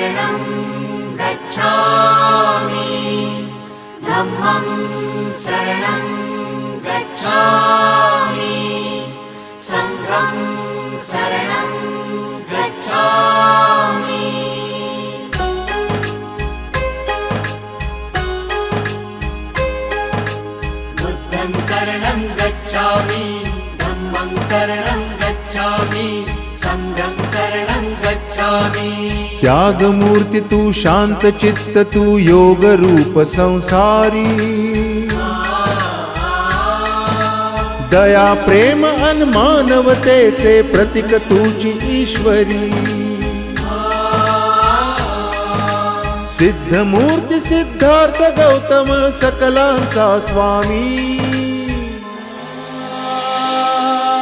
शरणं गच्छामि धम्मं शरणं गच्छामि संघं शरणं गच्छामि बुद्धं शरणं गच्छामि धम्मं शरणं गच्छामि संघं शरणं गच्छामि। त्याग मूर्ति तू शांत चित्त तू योग रूप संसारी दया प्रेम अन मानवतेचे प्रतीक तुझी ईश्वरी सिद्ध मूर्ती सिद्धार्थ गौतम सकलांचा स्वामी